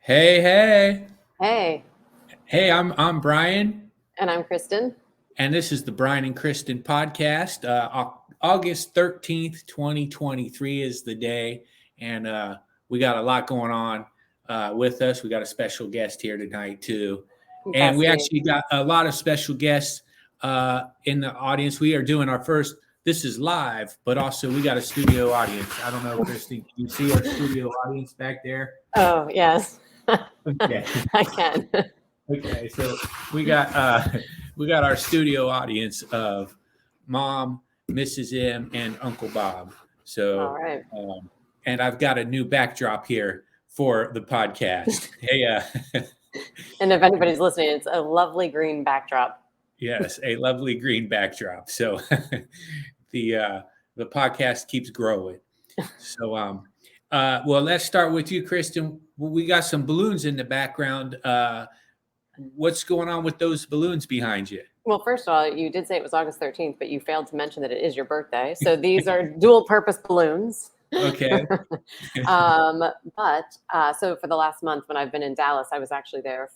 Hey, hey. Hey, Hey, I'm Brian, and I'm Kristen. and this is the Brian and Kristen podcast. August 13th, 2023 is the day, and we got a lot going on with us. We got a special guest here tonight, too. And we Bestie. actually got a lot of special guests in the audience. We are doing our first, this is live, but also we got a studio audience. I don't know, Kristen, can you see our studio audience back there? Oh, yes. Okay. I can. Okay, so we got we got our studio audience of Mom, Mrs. M, and Uncle Bob. All So, right. and I've got a new backdrop here for the podcast. Hey, And if anybody's listening, it's a lovely green backdrop. yes, a lovely green backdrop. So the uh, the podcast keeps growing. So, well, let's start with you, Kristen. We got some balloons in the background. What's going on with those balloons behind you? Well, first of all, you did say it was August 13th, but you failed to mention that it is your birthday. So these are dual purpose balloons. Okay. um, so for the last month when I've been in Dallas, I was actually there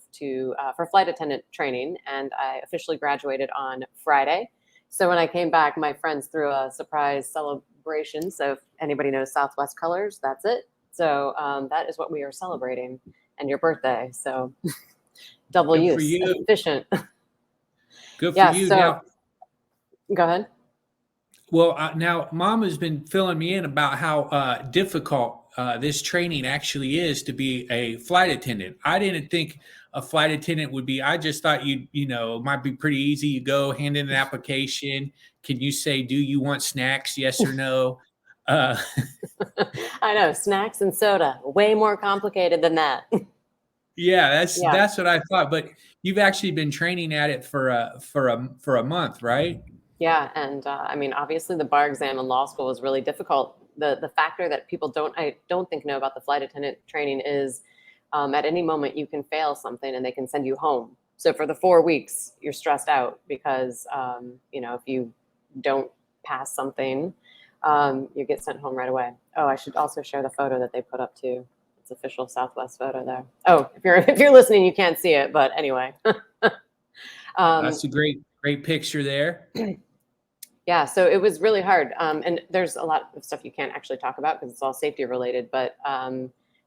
for flight attendant training, and I officially graduated on Friday. So when I came back, my friends threw a surprise celebration. So if anybody knows Southwest Colors, that's it. So that is what we are celebrating, and your birthday. So double Good for use, you. efficient. Good for Yeah. you. So Now, go ahead. well, now Mom has been filling me in about how difficult this training actually is to be a flight attendant. I didn't think a flight attendant would be. I just thought it might be pretty easy. You go hand in an application. Can you say, "Do you want snacks? Yes or no?" Uh, I know, snacks and soda, way more complicated than that. yeah, Yeah. that's what I thought. But you've actually been training at it for a month, right? Yeah, and I mean, obviously, the bar exam in law school was really difficult. The factor that people don't think know about the flight attendant training is at any moment you can fail something and they can send you home. So for the 4 weeks, you're stressed out because if you don't pass something, you get sent home right away. Oh, I should also share the photo that they put up too. It's official Southwest photo there. Oh, if you're listening, you can't see it, but anyway. um, That's a great picture there. Yeah, so it was really hard. And there's a lot of stuff you can't actually talk about because it's all safety related. But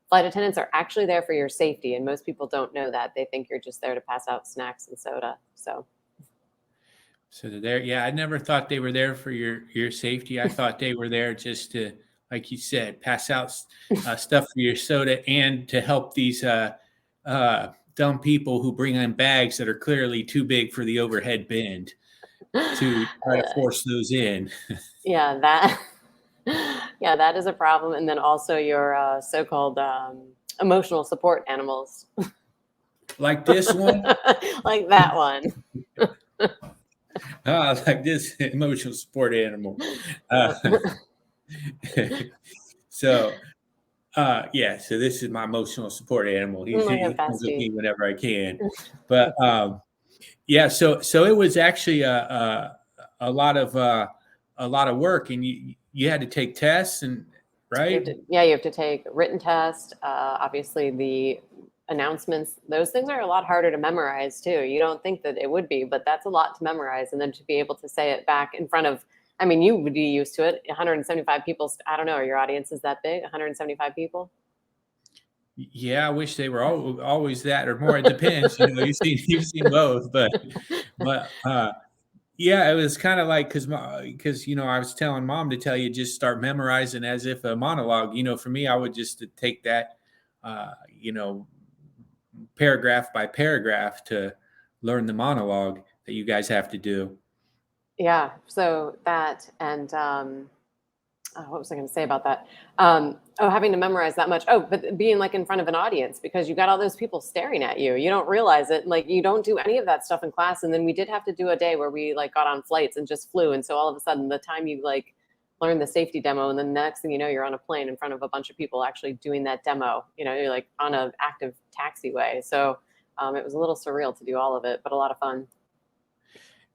flight attendants are actually there for your safety, and most people don't know that. They think you're just there to pass out snacks and soda. So So they're there. Yeah, I never thought they were there for your safety. I thought they were there just to, like you said, pass out stuff for your soda and to help these dumb people who bring in bags that are clearly too big for the overhead bin to try to force those in. yeah, that yeah, that is a problem. And then also your so-called emotional support animals, Like this one, like that one. like this emotional support animal. Uh, Yeah. so yeah, so this is my emotional support animal. Like a He comes with bestie. me whenever I can. But yeah, so it was actually a lot of work, and you had to take tests, and right? You have to take a written test. Obviously, the announcements, those things are a lot harder to memorize too. You don't think that it would be, but that's a lot to memorize. And then to be able to say it back in front of, I mean, you would be used to it. 175 people. I don't know. Are your audiences that big? 175 people? Yeah, I wish they were always that or more. It depends, you've seen both, but yeah, it was kind of like because I was telling Mom to tell you just start memorizing as if a monologue. For me, I would just take that, uh, you know, paragraph by paragraph to learn the monologue that you guys have to do. Yeah. So that and what was I going to say about that? Having to memorize that much. Oh, but being like in front of an audience because you got all those people staring at you. You don't realize it. Like you don't do any of that stuff in class. And then we did have to do a day where we like got on flights and just flew. And so all of a sudden, the time you like learn the safety demo, and then the next thing you know, you're on a plane in front of a bunch of people actually doing that demo. You're like on an active taxiway. So it was a little surreal to do all of it, but a lot of fun.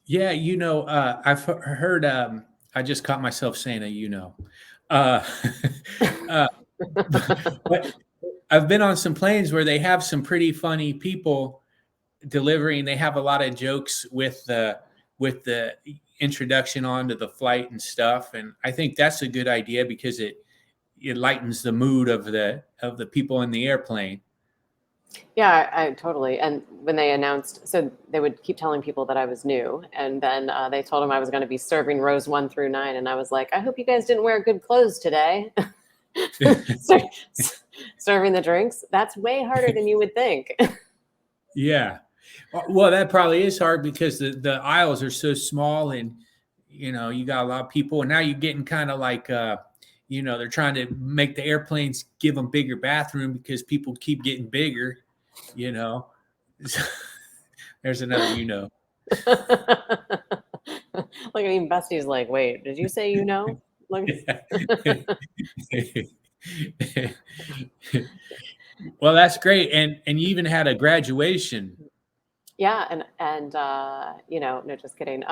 Yeah, I've heard. I just caught myself saying a uh, uh, but I've been on some planes where they have some pretty funny people delivering. They have a lot of jokes with the introduction onto the flight and stuff, and I think that's a good idea because it lightens the mood of the people in the airplane. Yeah, I totally. And when they announced, so they would keep telling people that I was new, and then they told them I was going to be serving rows 1 through 9, and I was like, I hope you guys didn't wear good clothes today. Ser- Serving the drinks, that's way harder than you would think. Yeah. Well, that probably is hard because the aisles are so small and you got a lot of people and now you're getting kind of like they're trying to make the airplanes give them bigger bathroom because people keep getting bigger, you know. There's another Look at me, Busty's like, wait, did you say you know? Look. Well, that's great. And you even had a graduation. Yeah, and no, just kidding.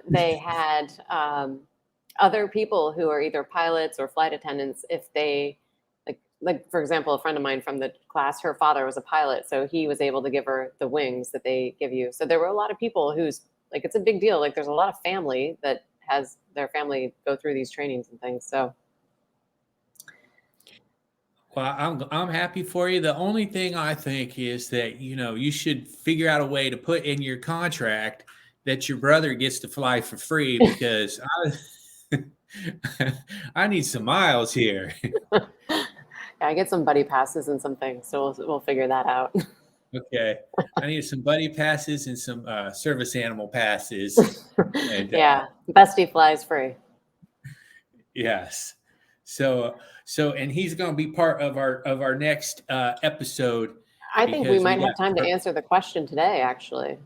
They had other people who are either pilots or flight attendants. If they like for example, a friend of mine from the class, her father was a pilot, so he was able to give her the wings that they give you. So there were a lot of people who's like, it's a big deal. Like, there's a lot of family that has their family go through these trainings and things. So Well, I'm happy for you. The only thing I think is that you should figure out a way to put in your contract that your brother gets to fly for free because I need some miles here. yeah, I get some buddy passes and some things, so we'll figure that out. Okay, I need some buddy passes and some service animal passes, and Yeah, Bestie flies free. yes. So and he's going to be part of our next episode I think we because we might got have time to answer the question today, actually.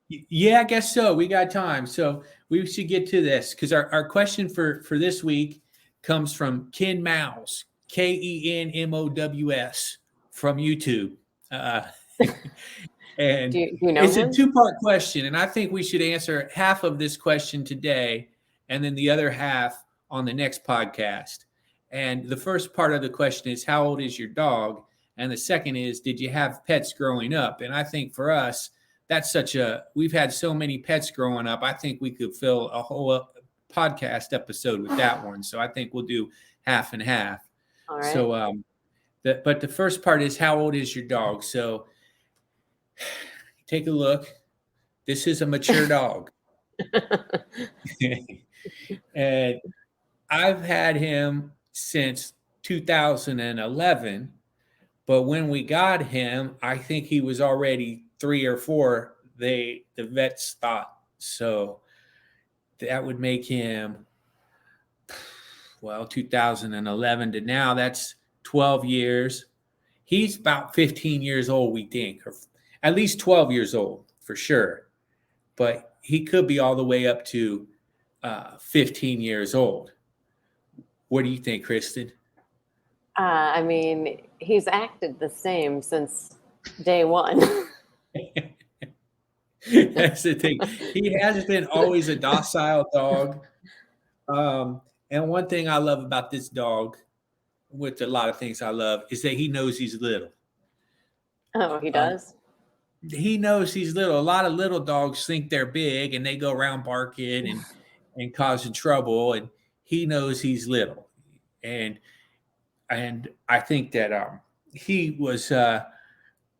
yeah, I guess so. We got time. So we should get to this because our question for this week comes from Ken Mouse, KenMows from YouTube. Do And you know it's a him? two-part question. And I think we should answer half of this question today and then the other half on the next podcast. And the first part of the question is, how old is your dog? And the second is, did you have pets growing up? And I think for us, we've had so many pets growing up. I think we could fill a whole podcast episode with that one. So I think we'll do half and half. All right. So, but the first part is, how old is your dog? So take a look. This is a mature dog. And I've had him since 2011. But when we got him, I think he was already 3 or 4. The vets thought so. That would make him 2011 to now. That's 12 years. He's about 15 years old, we think, or at least 12 years old for sure. But he could be all the way up to 15 years old. What do you think, Kristen? I mean, he's acted the same since day one. That's the thing. He has been always a docile dog. And one thing I love about this dog, with a lot of things I love, is that he knows he's little. Oh, he Um, does? he knows he's little. A lot of little dogs think they're big and they go around barking and causing trouble. And he knows he's little. And I think that he was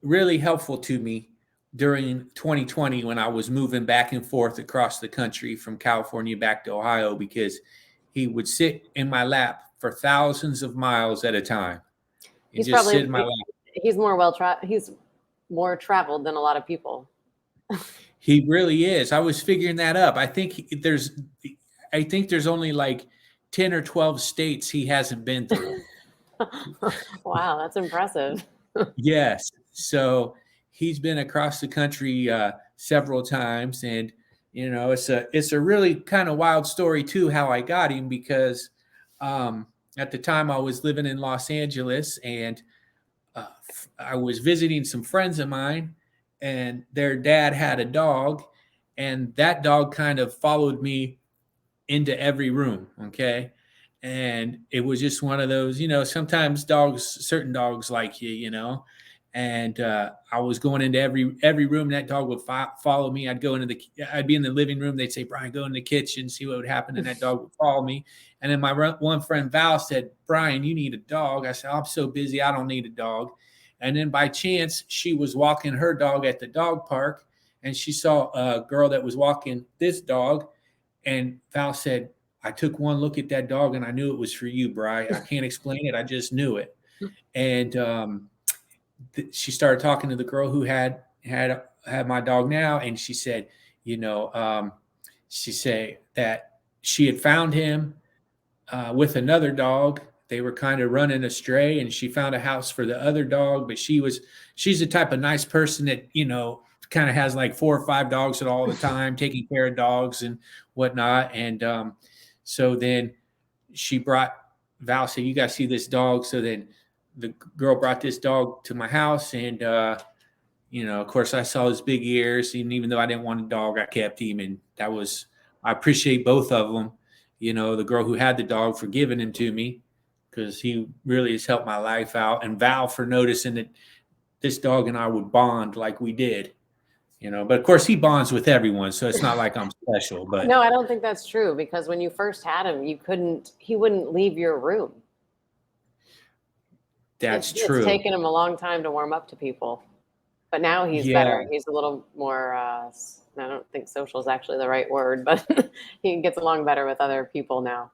really helpful to me during 2020 when I was moving back and forth across the country from California back to Ohio because he would sit in my lap for thousands of miles at a time and He's just probably sit in my lap. he's he's more traveled than a lot of people. He really is. I was figuring that up. I think there's only like 10 or 12 states he hasn't been through. Wow, that's impressive. Yes. So he's been across the country several times, and it's a really kind of wild story too how I got him because at the time I was living in Los Angeles and I was visiting some friends of mine, and their dad had a dog, and that dog kind of followed me into every room. Okay. and it was just one of those, sometimes certain dogs like you. And I was going into every room. That dog would follow me. I'd be in the living room. They'd say, Brian, go in the kitchen, see what would happen. And that dog would follow me. And then my one friend, Val, said, Brian, you need a dog. I said, I'm so busy, I don't need a dog. And then by chance, she was walking her dog at the dog park, and she saw a girl that was walking this dog. And Val said, I took one look at that dog and I knew it was for you, Brian. I can't explain it. I just knew it. And she started talking to the girl who had my dog now, and she said, she said that she had found him with another dog. They were kind of running astray, and she found a house for the other dog. But she's the type of nice person that kind of has like 4 or 5 dogs at all the time, taking care of dogs and whatnot. And so then Val said, you got to see this dog. So then the girl brought this dog to my house, and of course I saw his big ears, and even though I didn't want a dog, I kept him. And I appreciate both of them. The girl who had the dog for giving him to me, because he really has helped my life out, and Val for noticing that this dog and I would bond like we did. But of course he bonds with everyone, so it's not like I'm special. But no, I don't think that's true, because when you first had him, he wouldn't leave your room. That's true. It's taken him a long time to warm up to people, but now he's better. He's a little more, I don't think social is actually the right word, but he gets along better with other people now.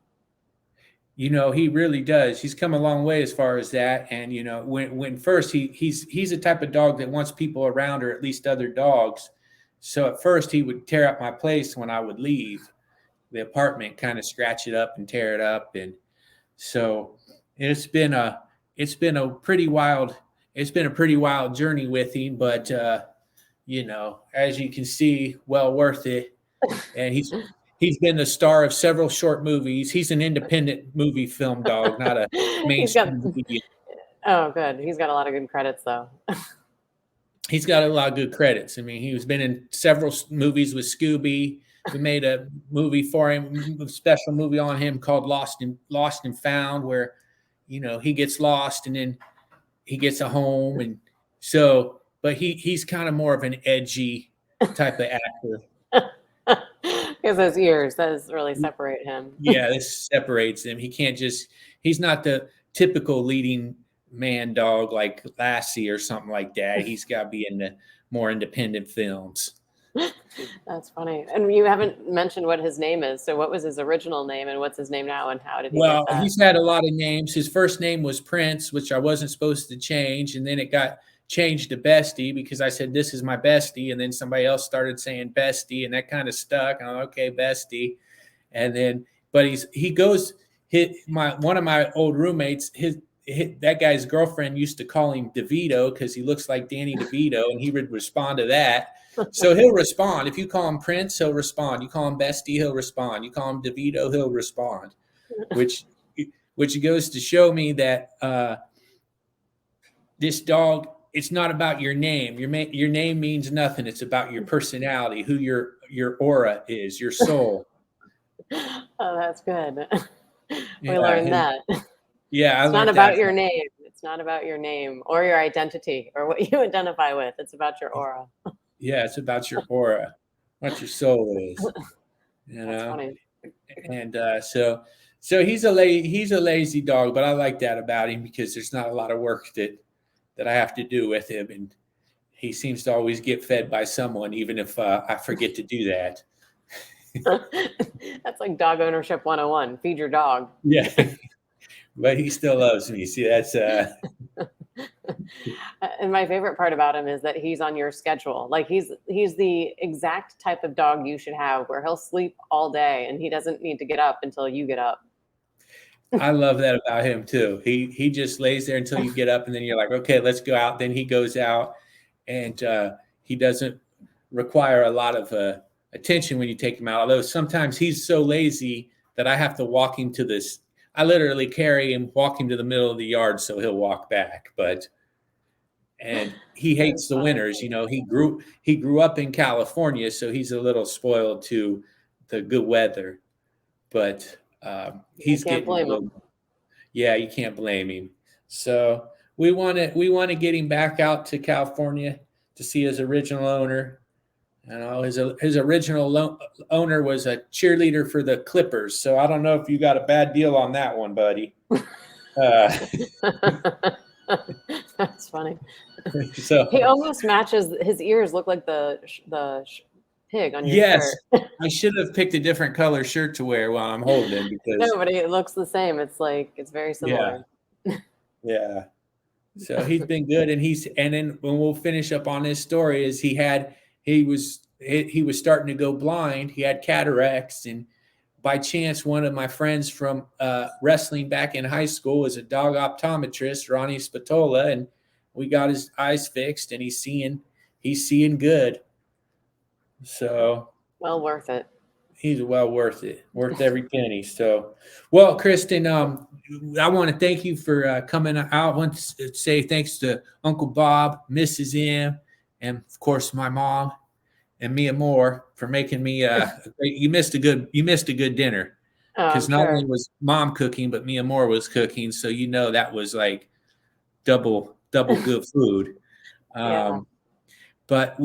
He really does. He's come a long way as far as that. And, when first he's the type of dog that wants people around, or at least other dogs. So at first he would tear up my place when I would leave the apartment, kind of scratch it up and tear it up. And so it's been a pretty wild journey with him, but as you can see, well worth it. And he's been the star of several short movies. He's an independent movie film dog, not a mainstream movie. Oh, good. He's got a lot of good credits, though. He's got a lot of good credits. I mean, he's been in several movies with Scooby. We made a movie for him, a special movie on him called Lost and Found, where he gets lost and then he gets a home. And so, but he's kind of more of an edgy type of actor. Because those ears, does really separate him. Yeah, this separates him. He's not the typical leading man dog like Lassie or something like that. He's got to be in the more independent films. That's funny. And you haven't mentioned what his name is. So what was his original name, and what's his name now, and how did he get that? He's had a lot of names. His first name was Prince, which I wasn't supposed to change. And then it got changed to Bestie, because I said, this is my bestie. And then somebody else started saying Bestie, and that kind of stuck. And I'm like, okay, Bestie. And then, but one of my old roommates, that guy's girlfriend used to call him DeVito because he looks like Danny DeVito, and he would respond to that. So he'll respond. If you call him Prince, he'll respond. You call him Bestie, he'll respond. You call him DeVito, he'll respond. Which goes to show me that this dog, it's not about your name. Your name means nothing. It's about your personality, who your aura is, your soul. Oh, that's good. We learned that. Yeah, it's not about your name. It's not about your name or your identity or what you identify with. It's about your aura. Yeah, it's about your aura, what your soul is. That's funny. And so he's a lazy dog, but I like that about him, because there's not a lot of work that I have to do with him, and he seems to always get fed by someone, even if I forget to do that. That's like dog ownership 101. Feed your dog. Yeah. But he still loves me. See, that's and my favorite part about him is that he's on your schedule. Like he's the exact type of dog you should have, where he'll sleep all day and he doesn't need to get up until you get up. I love that about him too. He just lays there until you get up, and then you're like, okay, let's go out. Then he goes out, and he doesn't require a lot of attention when you take him out. Although sometimes he's so lazy that I have to walk him to this. I literally carry him, walk him to the middle of the yard so he'll walk back. And he hates the winters. He grew up in California, so he's a little spoiled to the good weather. But I He's can't getting a blame little, him. yeah, you can't blame him. So we want to get him back out to California to see his original owner. You know, his original owner was a cheerleader for the Clippers. So I don't know if you got a bad deal on that one, buddy. Uh, That's funny. He so almost matches. His ears look like the pig on your yes, shirt. I should have picked a different color shirt to wear while I'm holding because No, but it looks the same. It's like it's very yeah, similar. yeah. So he's been good, and then when we'll finish up on his story is he was starting to go blind. He had cataracts, and by chance, one of my friends from wrestling back in high school was a dog optometrist, Ronnie Spatola, and we got his eyes fixed, and he's seeing good. So Well worth it. he's well worth it, worth every penny. So, well, Kristen, I want to thank you for coming out. I want to say thanks to Uncle Bob, Mrs. M, and of course my mom and Mia Moore for making me. You missed a good dinner Oh, I'm because not only sure. was mom cooking, but Mia Moore was cooking. So that was like double good food. Yeah. Um, but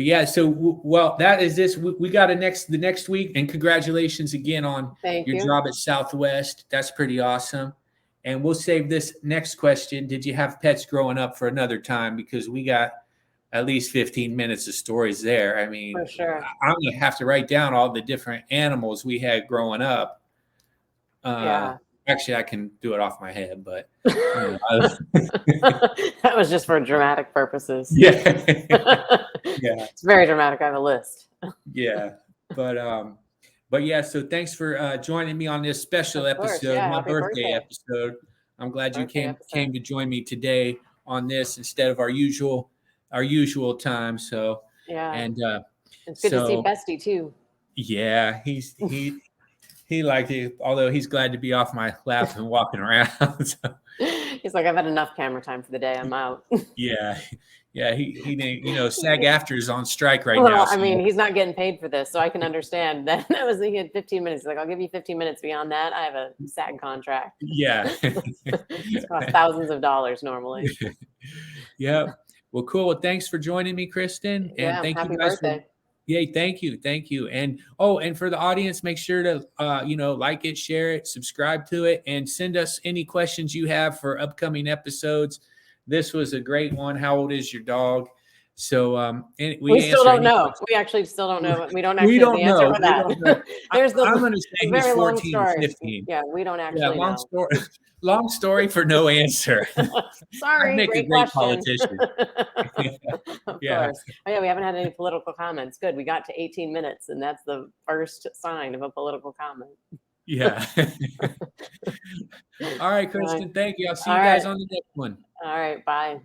yeah, so well, that is this. We got the next week, and congratulations again on Thank your you. job at Southwest. That's pretty awesome. And we'll save this next question. Did you have pets growing up for another time? Because we got at least 15 minutes of stories there. I mean, For sure. I'm gonna have to write down all the different animals we had growing up. Uh, Yeah. Actually, I can do it off my head, but you know, That was just for dramatic purposes. yeah, yeah. It's very dramatic. I have a list. Yeah, but yeah. So thanks for joining me on this special Of course. episode, Yeah. my Happy birthday birthday. episode. I'm glad you Birthday came episode. to join me today on this instead of our usual time. So Yeah. and It's good to see so Bestie too. yeah, he liked it, although he's glad to be off my lap and walking around. So, He's like, I've had enough camera time for the day. I'm out. yeah, yeah. He didn't. SAG-AFTRA is on strike right now. Well, I So mean, he's not getting paid for this, so I can understand that. He had 15 minutes. He's like, I'll give you 15 minutes. Beyond that, I have a SAG contract. yeah. It's cost thousands of dollars normally. Yeah. Well, cool. Well, thanks for joining me, Kristen. And Yeah. thank you Happy guys for, birthday. yay. Thank you. Thank you. And for the audience, make sure to, like it, share it, subscribe to it, and send us any questions you have for upcoming episodes. This was a great one. How old is your dog? So, and We we still answer don't any know. questions. We actually still don't know. We don't We actually have the don't answer know. for We that. don't know. There's I'm going to the say he's very long 14 or story. 15. Yeah, we don't Yeah. actually Long know. story. Long story for no answer. I'd Sorry, make a great great question. politician. Of Yeah. course. Oh yeah, we haven't had any political comments. Good. We got to 18 minutes, and that's the first sign of a political comment. Yeah. All right, All right. Kristen. Thank you. I'll see All you guys right. on the next one. All right. Bye.